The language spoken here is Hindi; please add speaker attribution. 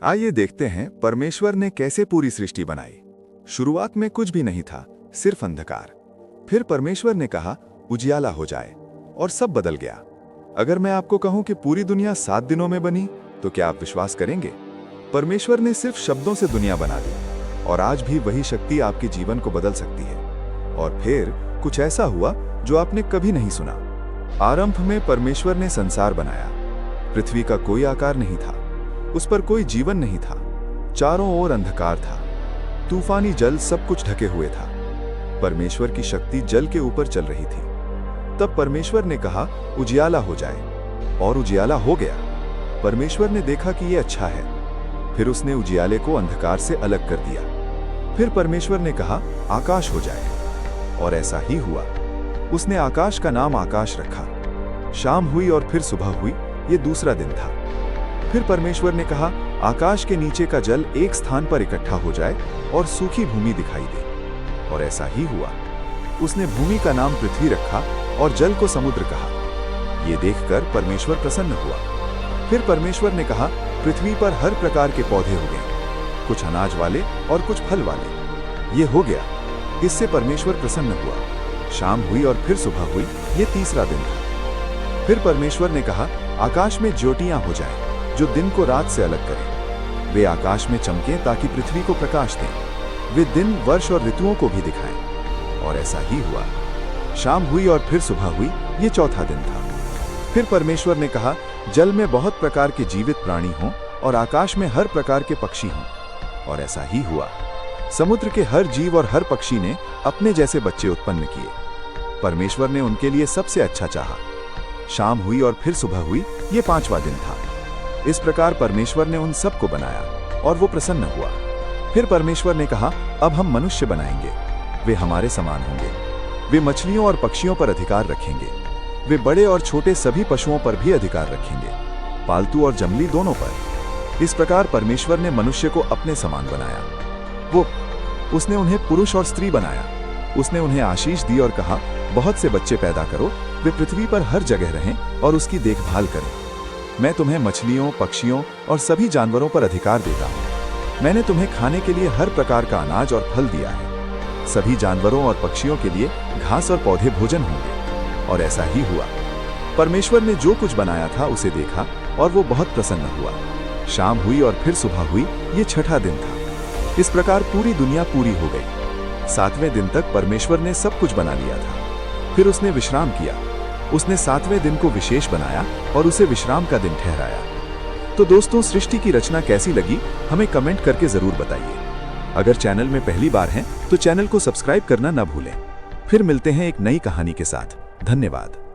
Speaker 1: आइए देखते हैं परमेश्वर ने कैसे पूरी सृष्टि बनाई। शुरुआत में कुछ भी नहीं था, सिर्फ अंधकार। फिर परमेश्वर ने कहा उजियाला हो जाए और सब बदल गया। अगर मैं आपको कहूं कि पूरी दुनिया 7 दिनों में बनी, तो क्या आप विश्वास करेंगे? परमेश्वर ने सिर्फ शब्दों से दुनिया बना दी और आज भी वही शक्ति आपके जीवन को बदल सकती है। और फिर कुछ ऐसा हुआ जो आपने कभी नहीं सुना। आरंभ में परमेश्वर ने संसार बनाया। पृथ्वी का कोई आकार नहीं था, उस पर कोई जीवन नहीं था, चारों ओर अंधकार था, तूफानी जल सब कुछ ढके हुए था। परमेश्वर की शक्ति जल के ऊपर चल रही थी। तब परमेश्वर ने कहा उजियाला हो जाए, और उजियाला हो गया। परमेश्वर ने देखा कि यह अच्छा है। फिर उसने उजियाले को अंधकार से अलग कर दिया। फिर परमेश्वर ने कहा आकाश हो जाए, और ऐसा ही हुआ। उसने आकाश का नाम आकाश रखा। शाम हुई और फिर सुबह हुई, ये दूसरा दिन था। फिर परमेश्वर ने कहा आकाश के नीचे का जल एक स्थान पर इकट्ठा हो जाए और सूखी भूमि दिखाई दे, और ऐसा ही हुआ। उसने भूमि का नाम पृथ्वी रखा और जल को समुद्र कहा। ये देखकर परमेश्वर प्रसन्न हुआ। फिर परमेश्वर ने कहा पृथ्वी पर हर प्रकार के पौधे उगें, कुछ अनाज वाले और कुछ फल वाले। ये हो गया। इससे परमेश्वर प्रसन्न हुआ। शाम हुई और फिर सुबह हुई, ये तीसरा दिन था। फिर परमेश्वर ने कहा आकाश में ज्योतियां हो जाएं, जो दिन को रात से अलग करें। वे आकाश में चमकें ताकि पृथ्वी को प्रकाश दें। वे दिन, वर्ष और ऋतुओं को भी दिखाएं। और ऐसा ही हुआ। शाम हुई और फिर सुबह हुई, ये चौथा दिन था। फिर परमेश्वर ने कहा जल में बहुत प्रकार के जीवित प्राणी हों और आकाश में हर प्रकार के पक्षी हों। और ऐसा ही हुआ। समुद्र के हर जीव और हर पक्षी ने अपने जैसे बच्चे उत्पन्न किए। परमेश्वर ने उनके लिए सबसे अच्छा चाहा। शाम हुई और फिर सुबह हुई, ये पांचवा दिन था। इस प्रकार परमेश्वर ने उन सबको बनाया और वो प्रसन्न हुआ। फिर परमेश्वर ने कहा अब हम मनुष्य बनाएंगे। वे हमारे समान होंगे। वे मछलियों और पक्षियों पर अधिकार रखेंगे। वे बड़े और छोटे सभी पशुओं पर भी अधिकार रखेंगे, पालतू और जंगली दोनों पर। इस प्रकार परमेश्वर ने मनुष्य को अपने समान बनाया। उसने उन्हें पुरुष और स्त्री बनाया। उसने उन्हें आशीष दी और कहा बहुत से बच्चे पैदा करो, वे पृथ्वी पर हर जगह रहें और उसकी देखभाल करें। मैं तुम्हें मछलियों, पक्षियों और सभी जानवरों पर अधिकार देता हूँ। मैंने तुम्हें खाने के लिए हर प्रकार का अनाज और फल दिया है। सभी जानवरों और पक्षियों के लिए घास और पौधे भोजन होंगे। और ऐसा ही हुआ। परमेश्वर ने जो कुछ बनाया था उसे देखा और वो बहुत प्रसन्न हुआ। शाम हुई और फिर सुबह हुई, ये छठा दिन था। इस प्रकार पूरी दुनिया पूरी हो गई। 7वें दिन तक परमेश्वर ने सब कुछ बना लिया था। फिर उसने विश्राम किया। उसने 7वें दिन को विशेष बनाया और उसे विश्राम का दिन ठहराया। तो दोस्तों, सृष्टि की रचना कैसी लगी हमें कमेंट करके जरूर बताइए। अगर चैनल में पहली बार हैं तो चैनल को सब्सक्राइब करना ना भूलें। फिर मिलते हैं एक नई कहानी के साथ। धन्यवाद।